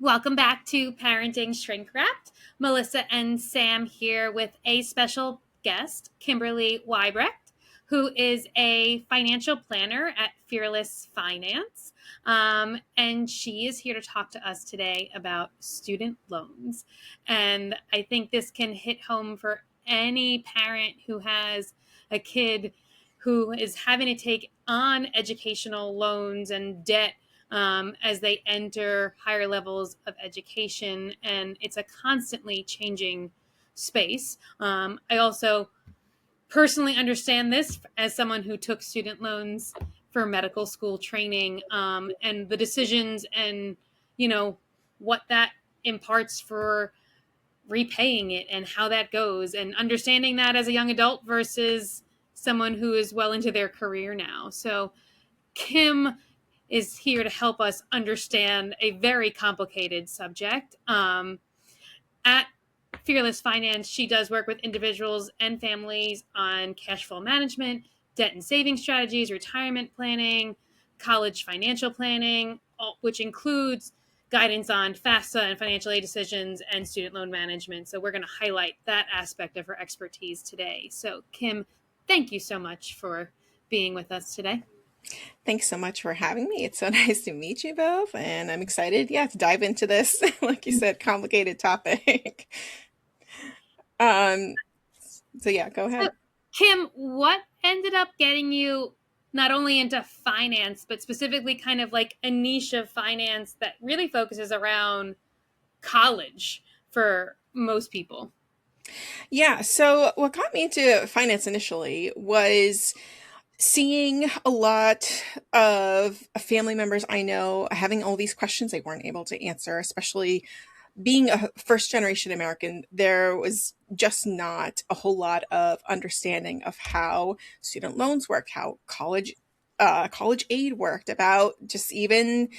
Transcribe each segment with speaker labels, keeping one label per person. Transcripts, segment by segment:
Speaker 1: Welcome back to Parenting Shrink Wrapped. Melissa and Sam here with a special guest, Kimberly Weihbrecht, who is a financial planner at Fearless Finance. And she is here to talk to us today about student loans. And I think this can hit home for any parent who has a kid who is having to take on educational loans and debt as they enter higher levels of education. And it's a constantly changing space. I also personally understand this as someone who took student loans for medical school training, and the decisions and, what that imparts for repaying it and how that goes, and understanding that as a young adult versus someone who is well into their career now. So Kim is here to help us understand a very complicated subject. At Fearless Finance, she does work with individuals and families on cash flow management, debt and saving strategies, retirement planning, college financial planning, which includes guidance on FAFSA and financial aid decisions and student loan management. So we're going to highlight that aspect of her expertise today. So Kim, thank you so much for being with us today.
Speaker 2: Thanks so much for having me. It's so nice to meet you both, and I'm excited, to dive into this, like you said, complicated topic. um, so yeah, go
Speaker 1: So,
Speaker 2: ahead.
Speaker 1: Kim, what ended up getting you not only into finance, but specifically kind of like a niche of finance that really focuses around college for most people?
Speaker 2: Yeah, so what got me into finance initially was seeing a lot of family members I know having all these questions they weren't able to answer, especially being a first generation American. There was just not a whole lot of understanding of how student loans work, how college aid worked, about just even,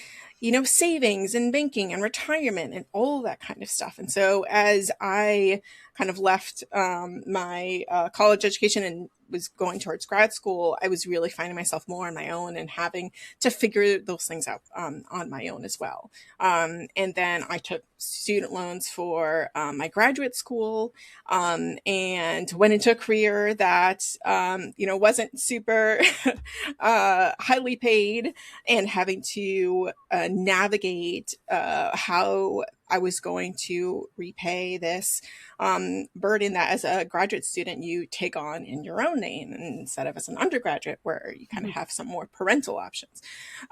Speaker 2: savings and banking and retirement and all that kind of stuff. And so as I kind of left my college education and was going towards grad school, I was really finding myself more on my own and having to figure those things out on my own as well. And then I took student loans for my graduate school, and went into a career that, wasn't super highly paid, and having to navigate how I was going to repay this burden that as a graduate student you take on in your own name instead of as an undergraduate where you kind of have some more parental options.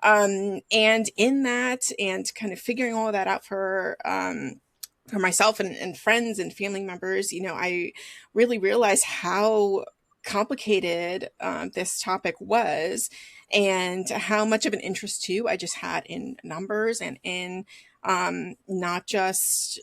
Speaker 2: And in that, and kind of figuring all of that out for myself and friends and family members, I really realized how complicated this topic was, and how much of an interest too I just had in numbers and in not just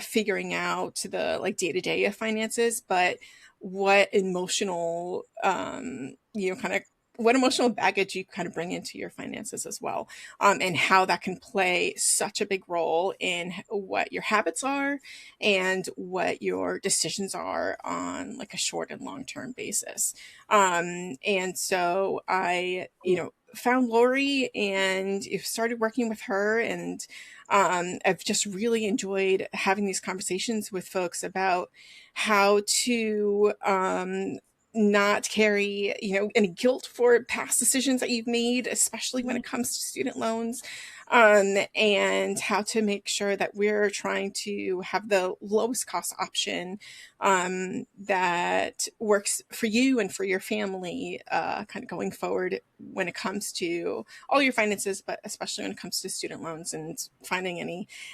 Speaker 2: figuring out the like day to day of finances, but what emotional, kind of what emotional baggage you kind of bring into your finances as well, and how that can play such a big role in what your habits are and what your decisions are on like a short and long term basis. And so I, found Lori and started working with her, and I've just really enjoyed having these conversations with folks about how to not carry, any guilt for past decisions that you've made, especially when it comes to student loans, and how to make sure that we're trying to have the lowest cost option that works for you and for your family, kind of going forward when it comes to all your finances, but especially when it comes to student loans, and finding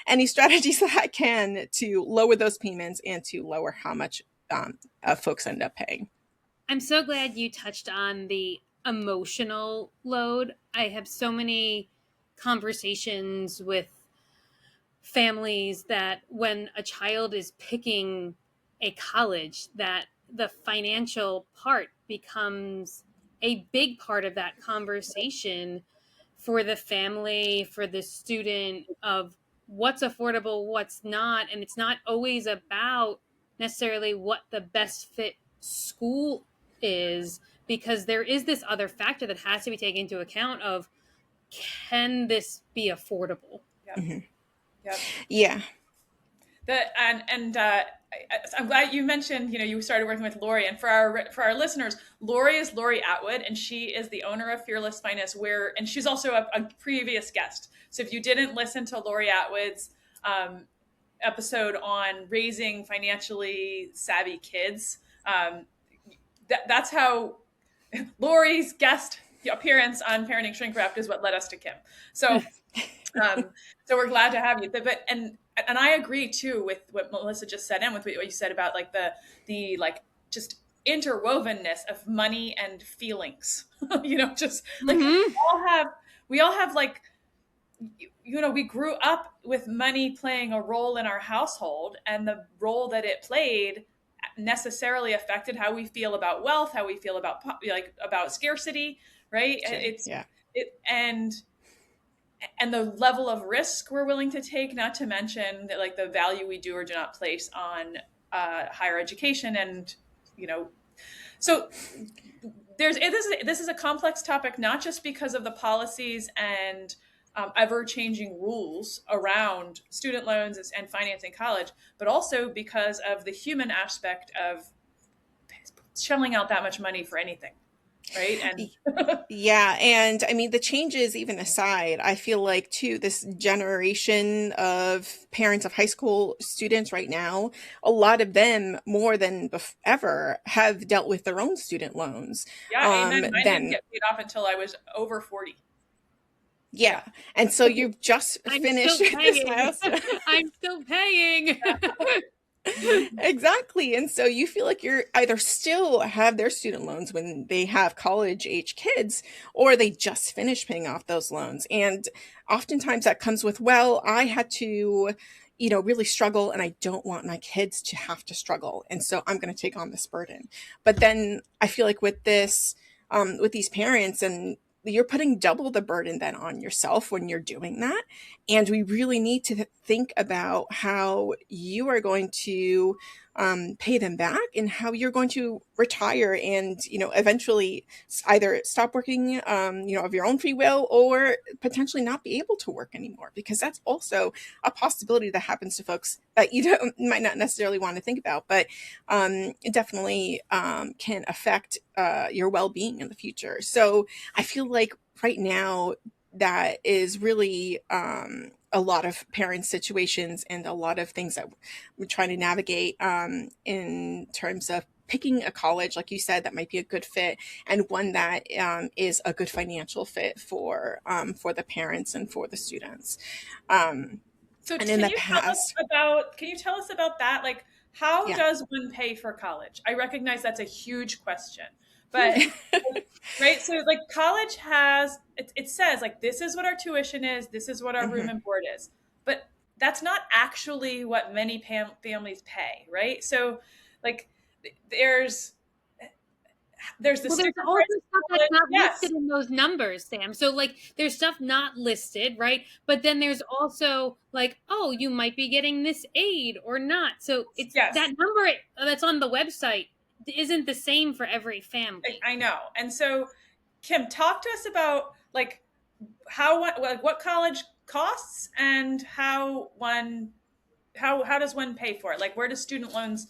Speaker 2: any strategies that I can to lower those payments and to lower how much folks end up paying.
Speaker 1: I'm so glad you touched on the emotional load. I have so many conversations with families that when a child is picking a college, that the financial part becomes a big part of that conversation for the family, for the student, of what's affordable, what's not. And it's not always about necessarily what the best fit school is, because there is this other factor that has to be taken into account of, can this be affordable?
Speaker 2: Mhm. Yeah.
Speaker 3: I'm glad you mentioned, you started working with Lori. And for our listeners, Lori is Lori Atwood, and she is the owner of Fearless Finance, and she's also a previous guest. So if you didn't listen to Lori Atwood's episode on raising financially savvy kids, that's how Lori's guest appearance on Parenting Shrink Wrapped is what led us to Kim. So so we're glad to have you. And I agree too with what Melissa just said, and with what you said about like the like just interwovenness of money and feelings. Just like we all have like, we grew up with money playing a role in our household, and the role that it played necessarily affected how we feel about wealth, how we feel about scarcity, right? And the level of risk we're willing to take, not to mention that, like, the value we do or do not place on higher education. And, so this is a complex topic, not just because of the policies and ever-changing rules around student loans and financing college, but also because of the human aspect of shelling out that much money for anything. Right.
Speaker 2: And yeah. And I mean, the changes even aside, I feel like too, this generation of parents of high school students right now, a lot of them more than ever have dealt with their own student loans.
Speaker 3: Yeah. Amen. I didn't get paid off until I was over 40.
Speaker 2: Yeah. And so you've just finished this last.
Speaker 1: I'm still paying.
Speaker 2: Exactly. And so you feel like you're either still have their student loans when they have college age kids, or they just finished paying off those loans. And oftentimes that comes with, well, I had to, really struggle, and I don't want my kids to have to struggle. And so I'm going to take on this burden. But then I feel like with this, with these parents, and you're putting double the burden then on yourself when you're doing that. And we really need to think about how you are going to pay them back, and how you're going to retire and, eventually either stop working, of your own free will, or potentially not be able to work anymore, because that's also a possibility that happens to folks that you might not necessarily want to think about, but it definitely can affect your well-being in the future. So I feel like right now that is really a lot of parent situations, and a lot of things that we're trying to navigate in terms of picking a college, like you said, that might be a good fit, and one that is a good financial fit for the parents and for the students.
Speaker 3: So and in the past, can you tell us about that? Like, how does one pay for college? I recognize that's a huge question, but right. So like, college has, it says like, this is what our tuition is. This is what our room and board is, but that's not actually what many families pay. Right. So like, there's
Speaker 1: there's also stuff that's not listed in those numbers, Sam. So like, there's stuff not listed, right? But then there's also like, oh, you might be getting this aid or not. So it's that number that's on the website isn't the same for every family.
Speaker 3: I know. And so, Kim, talk to us about like what college costs, and how does one pay for it? Like, where do student loans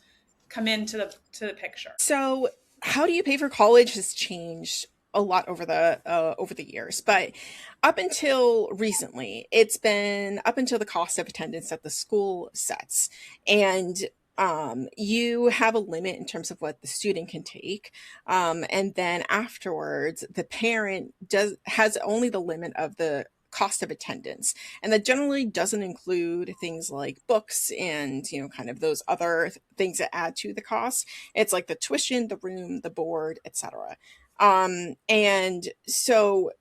Speaker 3: come into the picture?
Speaker 2: So how do you pay for college has changed a lot over the years, but up until recently, it's been up until the cost of attendance that the school sets, and you have a limit in terms of what the student can take, and then afterwards, the parent has only the limit of the cost of attendance, and that generally doesn't include things like books and kind of those other things that add to the cost. It's like the tuition, the room, the board, etc. And so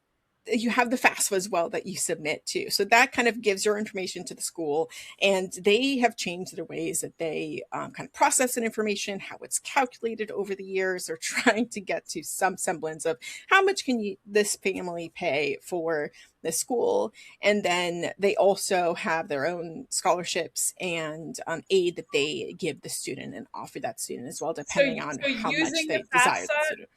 Speaker 2: you have the FAFSA as well that you submit to. So that kind of gives your information to the school, and they have changed their ways that they kind of process that information, how it's calculated over the years. They're trying to get to some semblance of how much can this family pay for the school. And then they also have their own scholarships and aid that they give the student and offer that student as well, depending on how much they desire the student.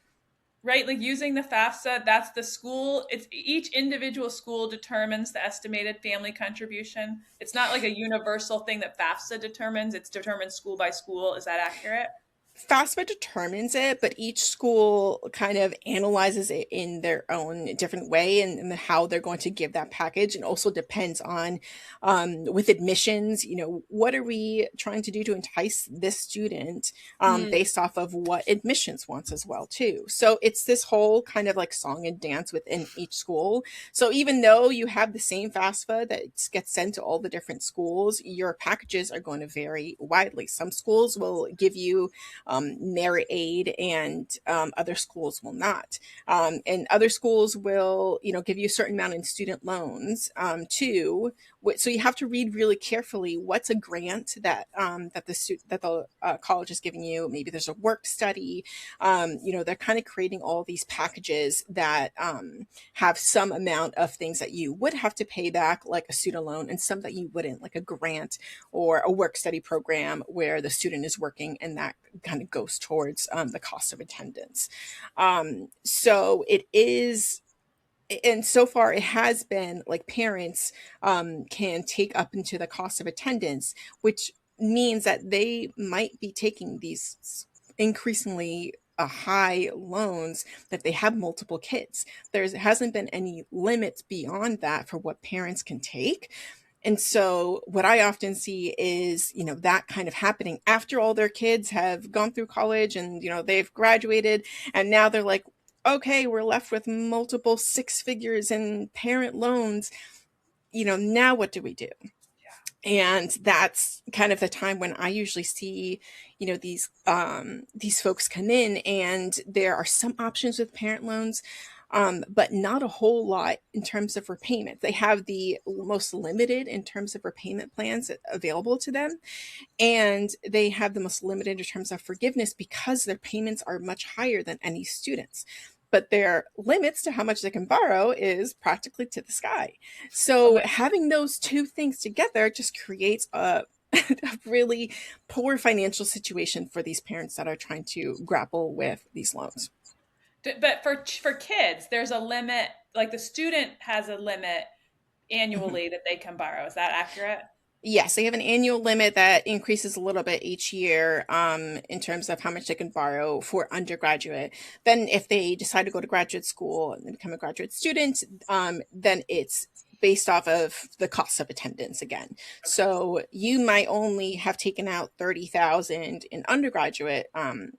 Speaker 3: right? Like using the FAFSA, that's the school. It's each individual school determines the estimated family contribution. It's not like a universal thing that FAFSA determines. It's determined school by school. Is that accurate?
Speaker 2: FAFSA determines it, but each school kind of analyzes it in their own different way, and how they're going to give that package. And also depends on, with admissions, what are we trying to do to entice this student, based off of what admissions wants as well too. So it's this whole kind of like song and dance within each school. So even though you have the same FAFSA that gets sent to all the different schools, your packages are going to vary widely. Some schools will give you merit aid, and other schools will not. And other schools will, give you a certain amount in student loans too. So you have to read really carefully what's a grant that the college is giving you. Maybe there's a work study. They're kind of creating all these packages that have some amount of things that you would have to pay back, like a student loan, and some that you wouldn't, like a grant or a work study program where the student is working, and that kind of goes towards the cost of attendance. So it is, and so far it has been like parents can take up into the cost of attendance, which means that they might be taking these increasingly high loans that they have multiple kids. There hasn't been any limits beyond that for what parents can take. And so what I often see is, that kind of happening after all their kids have gone through college and, they've graduated, and now they're like, okay, we're left with multiple six figures in parent loans. Now what do we do? And that's kind of the time when I usually see, these folks come in, and there are some options with parent loans, but not a whole lot in terms of repayment. They have the most limited in terms of repayment plans available to them, and they have the most limited in terms of forgiveness because their payments are much higher than any students. But their limits to how much they can borrow is practically to the sky. So having those two things together just creates a really poor financial situation for these parents that are trying to grapple with these loans.
Speaker 3: But for kids, there's a limit. Like the student has a limit annually that they can borrow. Is that accurate?
Speaker 2: Yes, they have an annual limit that increases a little bit each year in terms of how much they can borrow for undergraduate. Then if they decide to go to graduate school and become a graduate student, then it's based off of the cost of attendance again. So you might only have taken out $30,000 in undergraduate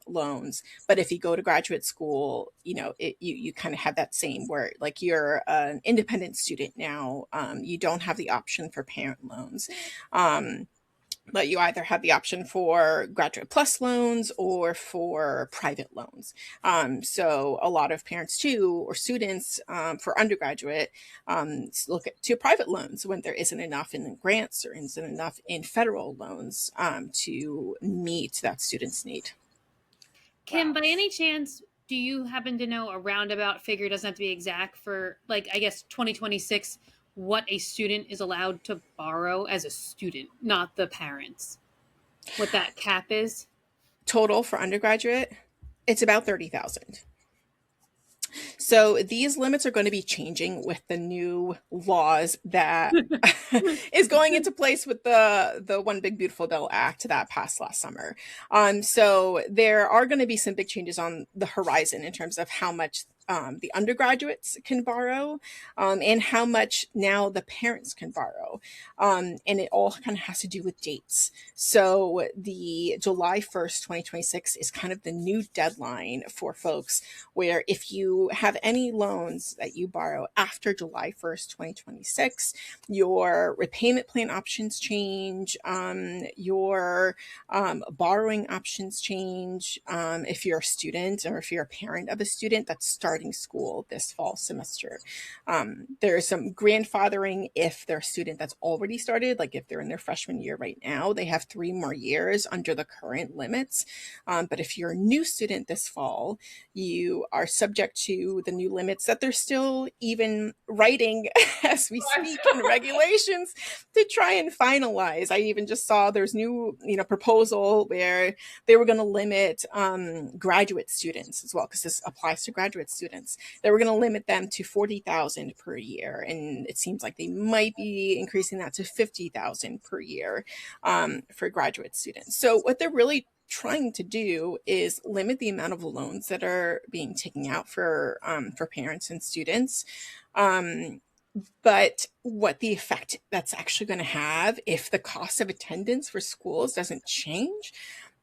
Speaker 2: loans, but if you go to graduate school, you kind of have that same where like you're an independent student now. You don't have the option for parent loans. But you either have the option for graduate plus loans or for private loans. So a lot of parents too, or students for undergraduate, look to private loans when there isn't enough in grants or isn't enough in federal loans to meet that student's need.
Speaker 1: Kim, by any chance, do you happen to know a roundabout figure, doesn't have to be exact, for like, I guess 2026, what a student is allowed to borrow as a student, not the parents? What that cap is?
Speaker 2: Total for undergraduate, it's about 30,000. So these limits are going to be changing with the new laws that is going into place with the One Big Beautiful Bill Act that passed last summer. So there are going to be some big changes on the horizon in terms of how much the undergraduates can borrow, and how much now the parents can borrow. And it all kind of has to do with dates. So the July 1st, 2026 is kind of the new deadline for folks, where if you have any loans that you borrow after July 1st, 2026, your repayment plan options change, your borrowing options change. If you're a student or if you're a parent of a student that's starting starting school this fall semester. There's some grandfathering if they're a student that's already started, like if they're in their freshman year right now, they have 3 more years under the current limits. But if you're a new student this fall, you are subject to the new limits that they're still even writing as we speak in regulations to try and finalize. I even just saw there's new, proposal where they were going to limit graduate students as well, because this applies to graduate students. They were going to limit them to 40,000 per year, and it seems like they might be increasing that to 50,000 per year for graduate students. So what they're really trying to do is limit the amount of loans that are being taken out for parents and students. But what the effect that's actually going to have if the cost of attendance for schools doesn't change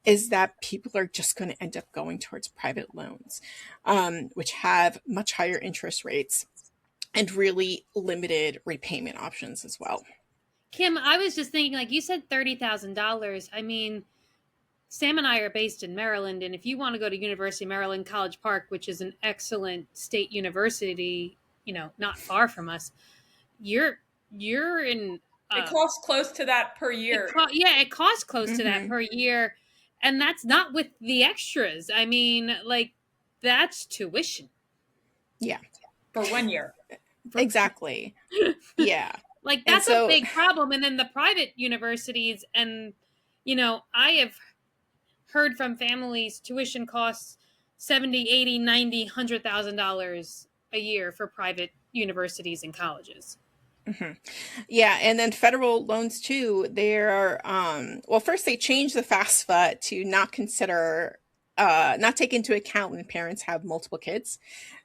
Speaker 2: is that people are just going to end up going towards private loans, which have much higher interest rates and really limited repayment options as well.
Speaker 1: Kim, I was just thinking, like you said, $30,000. I mean, Sam and I are based in Maryland, and if you want to go to University of Maryland College Park, which is an excellent state university, not far from us, you're in.
Speaker 3: It costs close to that per year.
Speaker 1: It costs close to that per year, and that's not with the extras. I mean, like, that's tuition.
Speaker 2: Yeah,
Speaker 3: for 1 year.
Speaker 2: Exactly. Yeah.
Speaker 1: Like, that's a big problem. And then the private universities, and I have heard from families tuition costs $70,000, $80,000, $90,000, $100,000 a year for private universities and colleges.
Speaker 2: Mm-hmm. Yeah, and then federal loans too. They're first they changed the FAFSA to not take into account when parents have multiple kids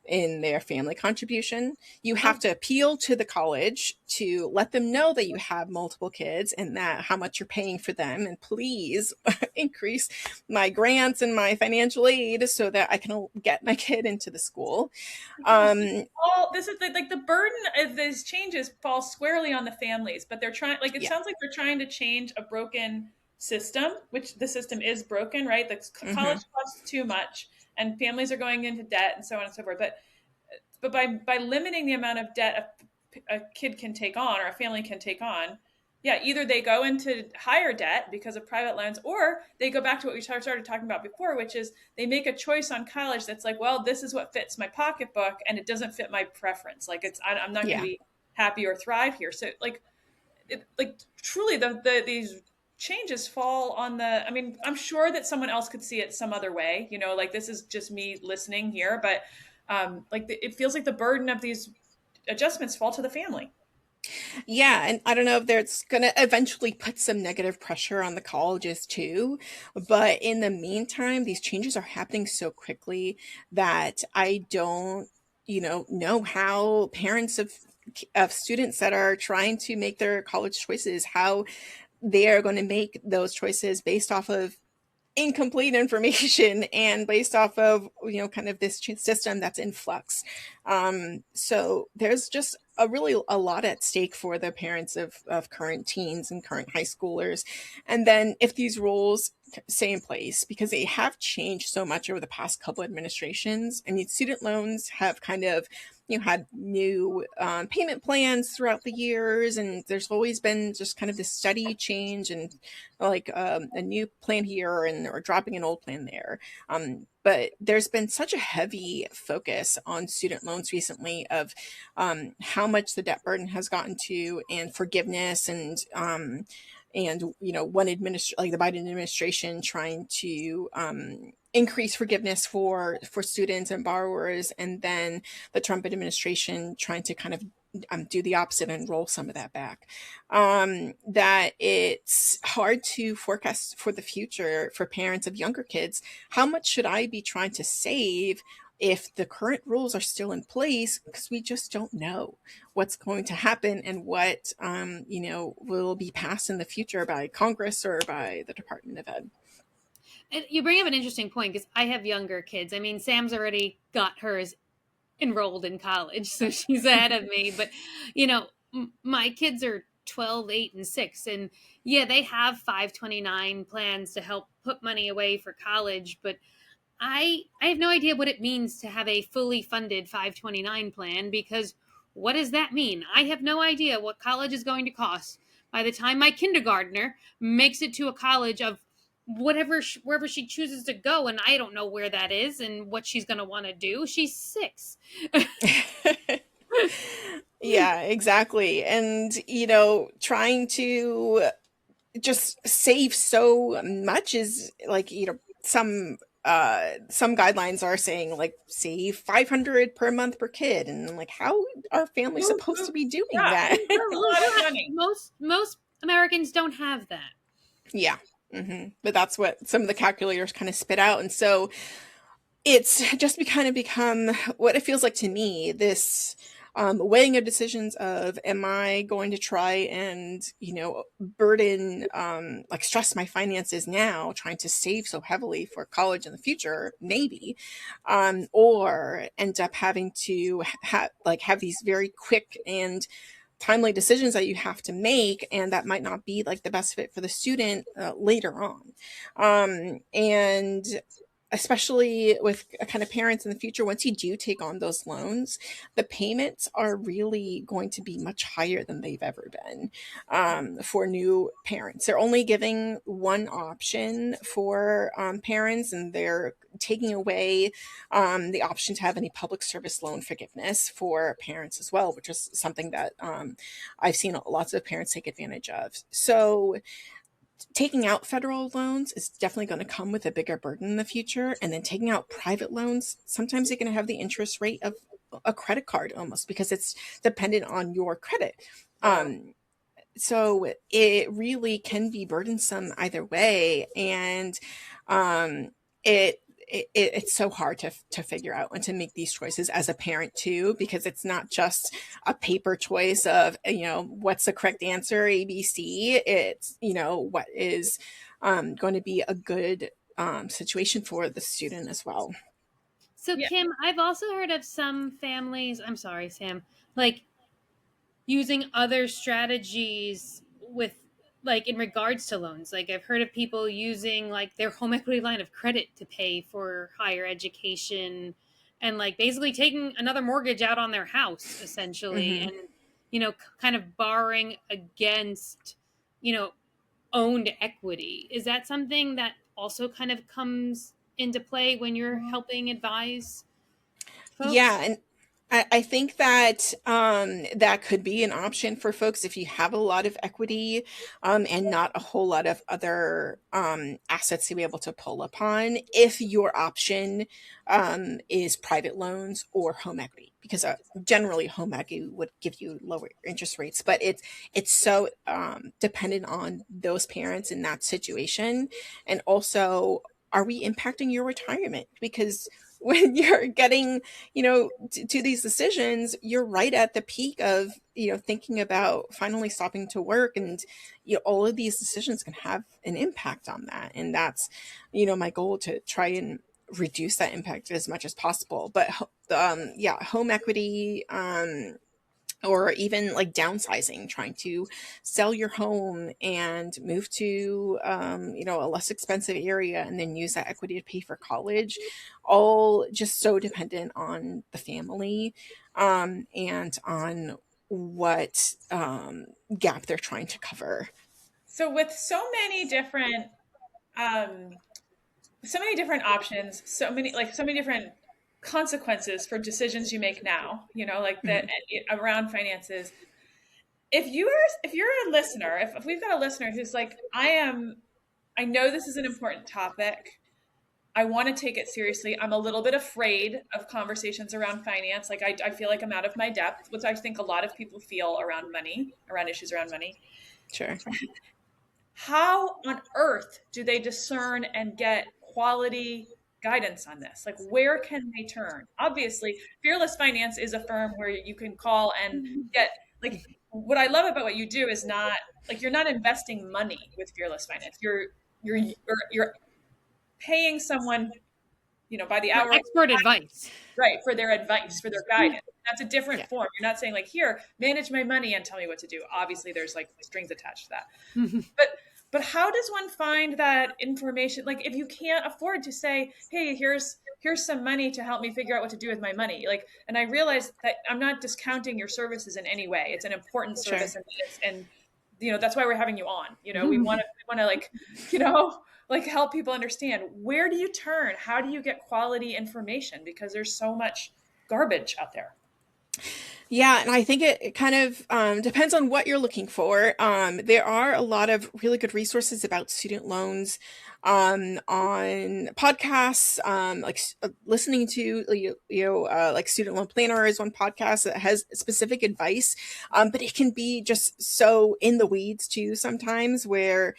Speaker 2: in their family contribution. You have to appeal to the college to let them know that you have multiple kids and that how much you're paying for them, and please increase my grants and my financial aid so that I can get my kid into the school.
Speaker 3: This is like the burden of these changes falls squarely on the families, but they're trying, like, it sounds like they're trying to change a broken system, which the system is broken, right? The college costs too much and families are going into debt and so on and so forth. But by limiting the amount of debt a kid can take on or a family can take on, either they go into higher debt because of private loans, or they go back to what we started talking about before, which is they make a choice on college that's like, well, this is what fits my pocketbook and it doesn't fit my preference. Like, I'm not going to be happy or thrive here. So truly these changes fall on I'm sure that someone else could see it some other way, like this is just me listening here, but it feels like the burden of these adjustments fall to the family.
Speaker 2: Yeah, and I don't know if that's going to eventually put some negative pressure on the colleges too, but in the meantime, these changes are happening so quickly that I don't, know how parents of students that are trying to make their college choices, how they are going to make those choices based off of incomplete information and based off of, kind of this system that's in flux. So there's just a lot at stake for the parents of current teens and current high schoolers. And then if these rules stay in place, because they have changed so much over the past couple administrations, I mean, student loans have kind of had new payment plans throughout the years, and there's always been just kind of this steady change and like a new plan here or dropping an old plan there. But there's been such a heavy focus on student loans recently of how much the debt burden has gotten to, and forgiveness, and one like the Biden administration trying to increase forgiveness for students and borrowers, and then the Trump administration trying to kind of do the opposite and roll some of that back. That it's hard to forecast for the future for parents of younger kids. How much should I be trying to save if the current rules are still in place? Because we just don't know what's going to happen and what will be passed in the future by Congress or by the Department of Ed.
Speaker 1: And you bring up an interesting point, because I have younger kids. I mean, Sam's already got hers enrolled in college, so she's ahead of me. But, my kids are 12, 8, and 6. And they have 529 plans to help put money away for college. But I have no idea what it means to have a fully funded 529 plan, because what does that mean? I have no idea what college is going to cost by the time my kindergartner makes it to a college of wherever she chooses to go, and I don't know where that is and what she's going to want to do. She's 6.
Speaker 2: Yeah, exactly. And, trying to just save so much is like, some guidelines are saying like save 500 per month per kid, and like how are families supposed to be doing
Speaker 3: Yeah,
Speaker 2: that?
Speaker 3: a lot of money.
Speaker 1: Most Americans don't have that.
Speaker 2: Yeah. But that's what some of the calculators kind of spit out. And so it's just kind of become what it feels like to me, this weighing of decisions of, am I going to try and, burden, like stress my finances now, trying to save so heavily for college in the future, maybe, or end up having to have these very quick and timely decisions that you have to make, and that might not be like the best fit for the student later on. And especially with kind of parents in the future, once you do take on those loans, the payments are really going to be much higher than they've ever been for new parents. They're only giving one option for parents, and they're taking away the option to have any public service loan forgiveness for parents as well, which is something that I've seen lots of parents take advantage of. So taking out federal loans is definitely going to come with a bigger burden in the future. And then taking out private loans, sometimes you're going to have the interest rate of a credit card almost, because it's dependent on your credit. So it really can be burdensome either way. And it's so hard to figure out and to make these choices as a parent too, because it's not just a paper choice of, what's the correct answer, ABC. It's, what is going to be a good situation for the student as well.
Speaker 1: So, yeah. Kim, I've also heard of some families, I'm sorry, Sam, like using other strategies with, like, in regards to loans. Like, I've heard of people using like their home equity line of credit to pay for higher education, and like basically taking another mortgage out on their house essentially, and kind of borrowing against owned equity. Is that something that also kind of comes into play when you're helping advise folks?
Speaker 2: Yeah, and I think that that could be an option for folks if you have a lot of equity and not a whole lot of other assets to be able to pull upon. If your option is private loans or home equity, because generally home equity would give you lower interest rates, but it's so dependent on those parents in that situation, and also, are we impacting your retirement? Because when you're getting, to these decisions, you're right at the peak of, thinking about finally stopping to work, and, all of these decisions can have an impact on that. And that's, my goal, to try and reduce that impact as much as possible. But, home equity, or even like downsizing, trying to sell your home and move to, a less expensive area, and then use that equity to pay for college, all just so dependent on the family and on what gap they're trying to cover.
Speaker 3: So with so many different options, so many different consequences for decisions you make now, like that around finances. If you're a listener, if we've got a listener who's like, I know this is an important topic, I want to take it seriously, I'm a little bit afraid of conversations around finance, like I feel like I'm out of my depth, which I think a lot of people feel around money, around issues around money.
Speaker 2: Sure.
Speaker 3: How on earth do they discern and get quality guidance on this? Like, where can they turn? Obviously, Fearless Finance is a firm where you can call and get, like, what I love about what you do is not, like, you're not investing money with Fearless Finance. You're paying someone, by the hour.
Speaker 1: Expert advice.
Speaker 3: Right, for their advice, for their guidance. That's a different form. You're not saying like, here, manage my money and tell me what to do. Obviously, there's like strings attached to that. But But how does one find that information? Like, if you can't afford to say, hey, here's some money to help me figure out what to do with my money. Like, and I realize that I'm not discounting your services in any way. It's an important
Speaker 2: Sure.
Speaker 3: service, and that's why we're having you on. We want to like, you know, like help people understand, where do you turn? How do you get quality information? Because there's so much garbage out there.
Speaker 2: Yeah, and I think it kind of depends on what you're looking for. There are a lot of really good resources about student loans on podcasts, listening to like Student Loan Planner is one podcast that has specific advice, but it can be just so in the weeds too sometimes, where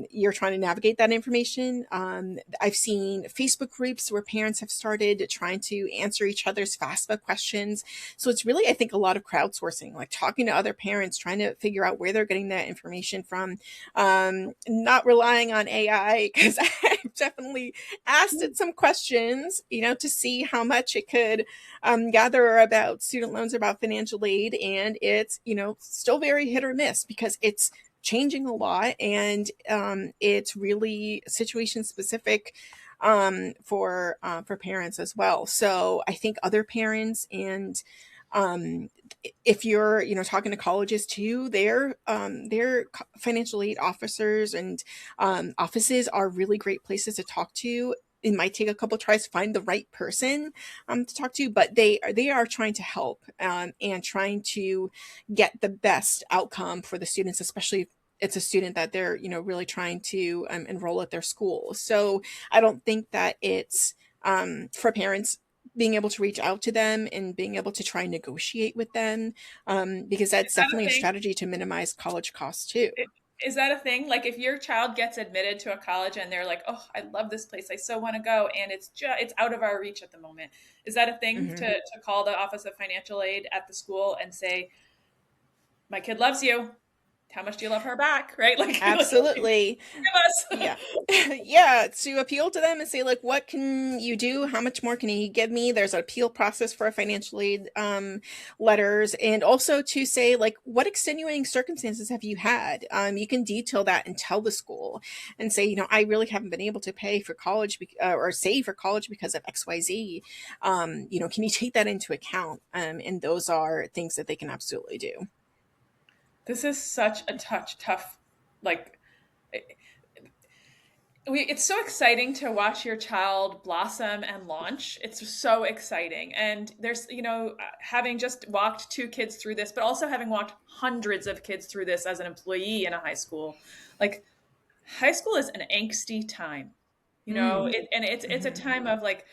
Speaker 2: you're trying to navigate that information. I've seen Facebook groups where parents have started trying to answer each other's FAFSA questions. So it's really, I think, a lot of crowdsourcing, like talking to other parents, trying to figure out where they're getting that information from, not relying on AI, because I've definitely asked it some questions, to see how much it could gather about student loans, about financial aid. And it's, still very hit or miss, because it's changing a lot, and it's really situation specific for parents as well. So I think other parents, and if you're talking to colleges too, their financial aid officers and offices are really great places to talk to. It might take a couple tries to find the right person to talk to, but they are trying to help and trying to get the best outcome for the students, especially if it's a student that they're really trying to enroll at their school. So I don't think that it's for parents being able to reach out to them and being able to try and negotiate with them, because that's definitely a strategy to minimize college costs too.
Speaker 3: Is that a thing? Like, if your child gets admitted to a college and they're like, oh, I love this place, I so want to go, and it's out of our reach at the moment, is that a thing to call the Office of Financial Aid at the school and say, my kid loves you, how much do you love her back? Right? Like,
Speaker 2: absolutely.
Speaker 3: Give us.
Speaker 2: Yeah. Yeah. To appeal to them and say, like, what can you do? How much more can you give me? There's an appeal process for financial aid letters. And also to say, like, what extenuating circumstances have you had? You can detail that and tell the school and say, I really haven't been able to pay for college or save for college because of XYZ. Can you take that into account? And those are things that they can absolutely do.
Speaker 3: This is such a tough, like, it's so exciting to watch your child blossom and launch. It's so exciting. And there's, having just walked 2 kids through this, but also having walked hundreds of kids through this as an employee in a high school, like, high school is an angsty time, it's a time of, like,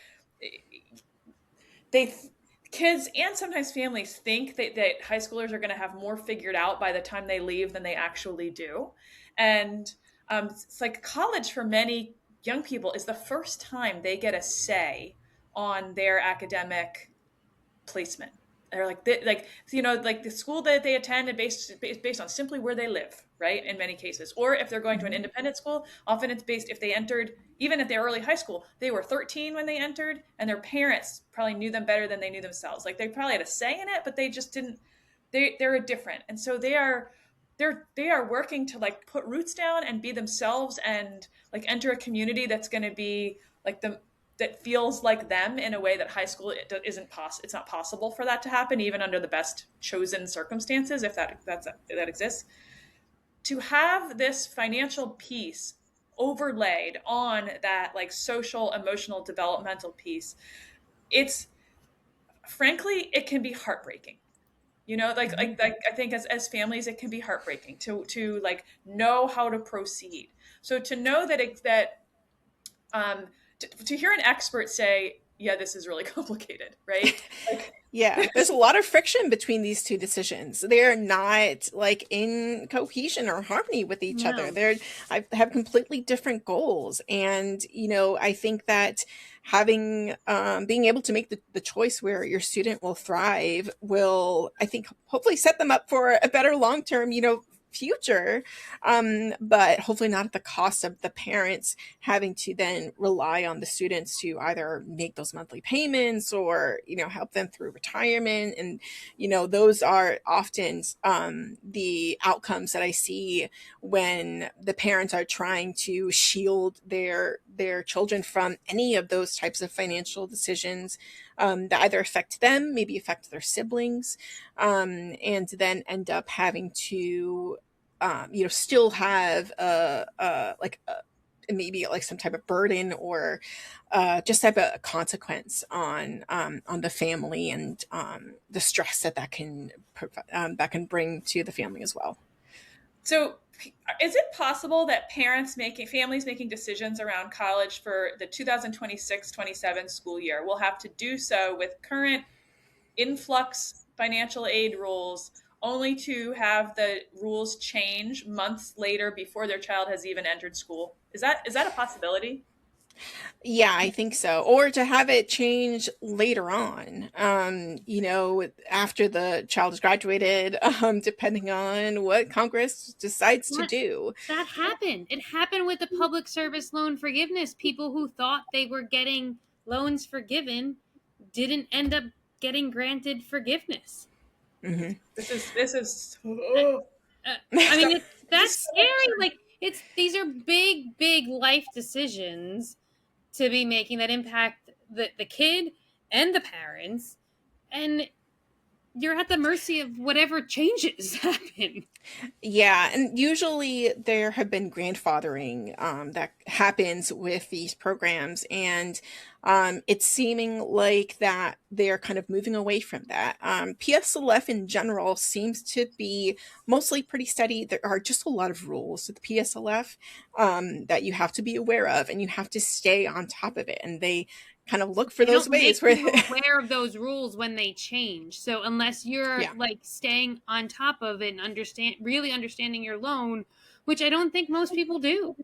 Speaker 3: kids and sometimes families think that high schoolers are going to have more figured out by the time they leave than they actually do. And it's like college for many young people is the first time they get a say on their academic placement. They're like the school that they attend is based on simply where they live, right? In many cases. Or if they're going to an independent school, often it's based, if they entered, even at their early high school, they were 13 when they entered, and their parents probably knew them better than they knew themselves. Like, they probably had a say in it, but they just didn't, they're different. And so they are working to, like, put roots down and be themselves, and, like, enter a community that's going to be like that feels like them in a way that high school it's not possible for that to happen, even under the best chosen circumstances, if that exists. To have this financial piece overlaid on that, like, social, emotional, developmental piece, frankly, it can be heartbreaking. Like I think as families, it can be heartbreaking to like know how to proceed. So to know to hear an expert say, yeah, this is really complicated, right? Like,
Speaker 2: yeah, there's a lot of friction between these two decisions. They're not, like, in cohesion or harmony with each other. I have completely different goals. And, I think that having, being able to make the choice where your student will thrive will, I think, hopefully set them up for a better long-term, future, but hopefully not at the cost of the parents having to then rely on the students to either make those monthly payments or, help them through retirement. And, those are often the outcomes that I see when the parents are trying to shield their children from any of those types of financial decisions that either affect them, maybe affect their siblings, and then end up having to, still have maybe like some type of burden or just type of consequence on the family, and the stress that can bring to the family as well.
Speaker 3: So is it possible that families making decisions around college for the 2026-27 school year will have to do so with current influx financial aid rules, only to have the rules change months later before their child has even entered school? Is that a possibility?
Speaker 2: Yeah, I think so. Or to have it change later on, after the child has graduated, depending on what Congress decides to do.
Speaker 1: That happened. It happened with the public service loan forgiveness. People who thought they were getting loans forgiven didn't end up getting granted forgiveness.
Speaker 2: Mm-hmm.
Speaker 3: This is.
Speaker 1: I mean, that's scary. Like, these are big life decisions to be making that impact the kid and the parents, and you're at the mercy of whatever changes happen.
Speaker 2: Yeah, and usually there have been grandfathering that happens with these programs, and it's seeming like that they're kind of moving away from that. PSLF in general seems to be mostly pretty steady. There are just a lot of rules with PSLF that you have to be aware of, and you have to stay on top of it, and they kind of look for those ways where
Speaker 1: aware of those rules when they change. So unless you're like staying on top of it and really understanding your loan, which I don't think most people do.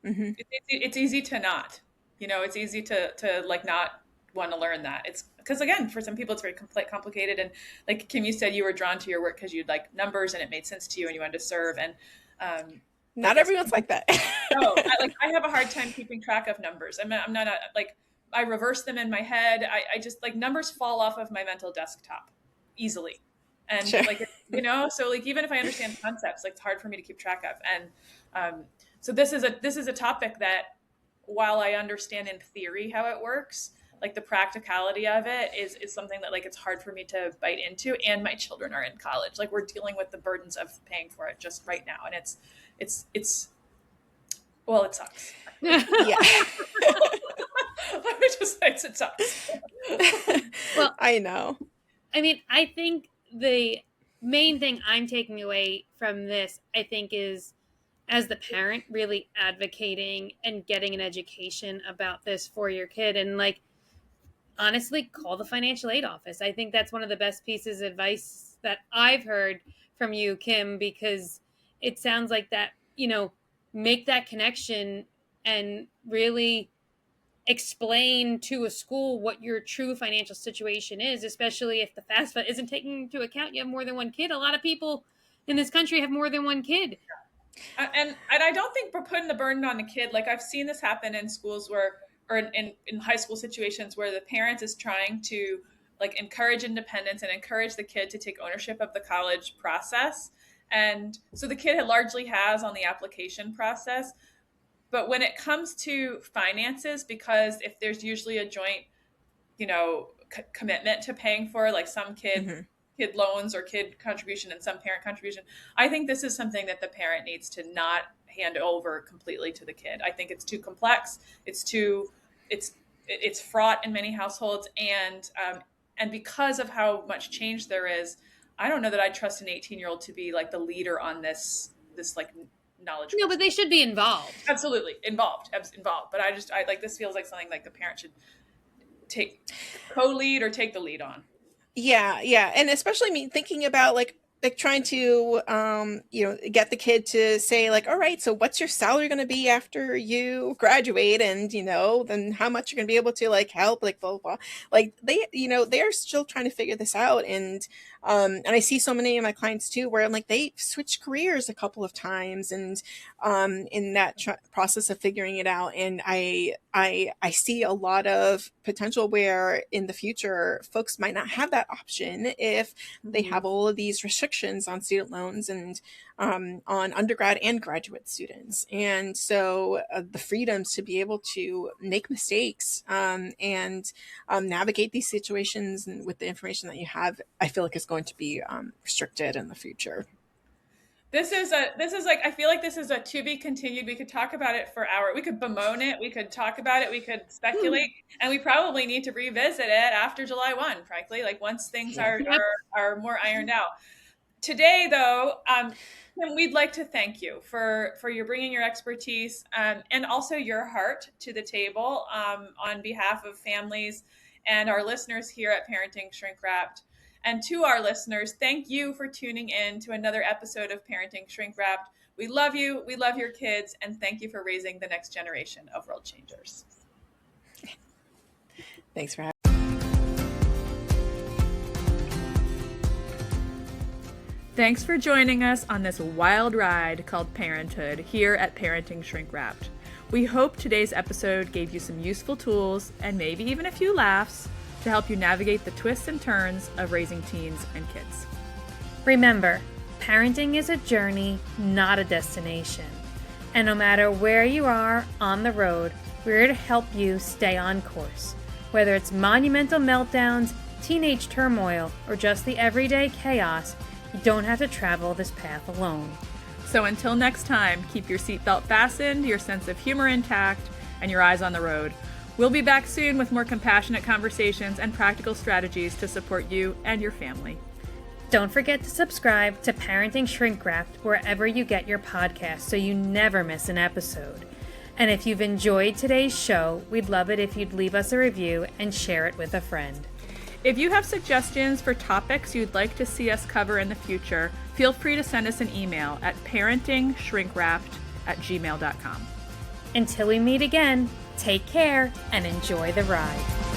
Speaker 2: Mm-hmm.
Speaker 3: It's easy to not, it's easy to like not want to learn that. It's because, again, for some people it's very complicated, and like Kim, you said you were drawn to your work because you like numbers and it made sense to you and you wanted to serve, and
Speaker 2: not everyone's like that.
Speaker 3: No, I have a hard time keeping track of numbers. I'm not like, I reverse them in my head. I just, like, numbers fall off of my mental desktop easily. And sure. So like, even if I understand concepts, like, it's hard for me to keep track of. And so this is a topic that, while I understand in theory how it works, like the practicality of it is something that, like, it's hard for me to bite into. And my children are in college. Like, we're dealing with the burdens of paying for it just right now. And well, it sucks.
Speaker 2: Yeah.
Speaker 3: Let me just say it sucks.
Speaker 1: Well,
Speaker 2: I know.
Speaker 1: I mean, I think the main thing I'm taking away from this, I think, is, as the parent, really advocating and getting an education about this for your kid. And, like, honestly, call the financial aid office. I think that's one of the best pieces of advice that I've heard from you, Kim, because it sounds like that, make that connection and really explain to a school what your true financial situation is, especially if the FAFSA isn't taking into account you have more than one kid. A lot of people in this country have more than one kid.
Speaker 3: And I don't think we're putting the burden on the kid. Like, I've seen this happen in schools or in high school situations where the parent is trying to, like, encourage independence and encourage the kid to take ownership of the college process. And so the kid largely has on the application process. But when it comes to finances, because if there's usually a joint, commitment to paying for, like, some kid loans or kid contribution and some parent contribution, I think this is something that the parent needs to not hand over completely to the kid. I think it's too complex. It's fraught in many households, and because of how much change there is, I don't know that I trust an 18-year-old to be, like, the leader on this like, knowledge.
Speaker 1: No, but they should be involved.
Speaker 3: Absolutely involved. But I like, this feels like something like the parent should take co-lead or take the lead on.
Speaker 2: Yeah. And especially me thinking about, like, like trying to, get the kid to say like, all right, so what's your salary going to be after you graduate? And, then how much you're going to be able to like help, like, blah, blah, blah. Like they are still trying to figure this out. And I see so many of my clients too, where I'm like, they switched careers a couple of times and, in that process of figuring it out. And I see a lot of potential where in the future, folks might not have that option if they have all of these restrictions on student loans and on undergrad and graduate students. And so the freedoms to be able to make mistakes and navigate these situations and with the information that you have, I feel like is going to be restricted in the future.
Speaker 3: This is like, I feel like this is a to be continued. We could talk about it for hours. We could bemoan it. We could talk about it. We could speculate, and we probably need to revisit it after July 1, frankly, like once things are more ironed out. Today, though, we'd like to thank you for your bringing your expertise and also your heart to the table on behalf of families and our listeners here at Parenting Shrink Wrapped. And to our listeners, thank you for tuning in to another episode of Parenting Shrink Wrapped. We love you. We love your kids. And thank you for raising the next generation of world changers.
Speaker 2: Thanks for having me.
Speaker 3: Thanks for joining us on this wild ride called parenthood here at Parenting Shrink Wrapped. We hope today's episode gave you some useful tools and maybe even a few laughs to help you navigate the twists and turns of raising teens and kids.
Speaker 1: Remember, parenting is a journey, not a destination. And no matter where you are on the road, we're here to help you stay on course. Whether it's monumental meltdowns, teenage turmoil, or just the everyday chaos, you don't have to travel this path alone.
Speaker 3: So until next time, keep your seatbelt fastened, your sense of humor intact, and your eyes on the road. We'll be back soon with more compassionate conversations and practical strategies to support you and your family.
Speaker 1: Don't forget to subscribe to Parenting Shrink Wrapped wherever you get your podcasts so you never miss an episode. And if you've enjoyed today's show, we'd love it if you'd leave us a review and share it with a friend.
Speaker 3: If you have suggestions for topics you'd like to see us cover in the future, feel free to send us an email at parentingshrinkwrapped@gmail.com.
Speaker 1: Until we meet again, take care and enjoy the ride.